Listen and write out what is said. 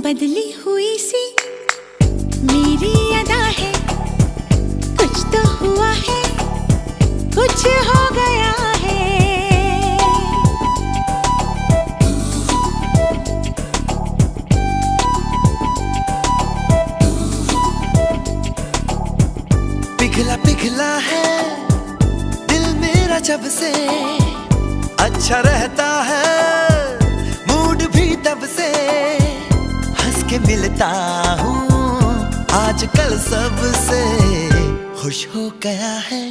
बदली हुई सी मेरी अदा है, कुछ तो हुआ है, कुछ हो गया है। पिघला पिघला है दिल मेरा जब से, अच्छा रहता है मूड भी तब से। हंस के मिलता हूँ आजकल सबसे, खुश हो गया है।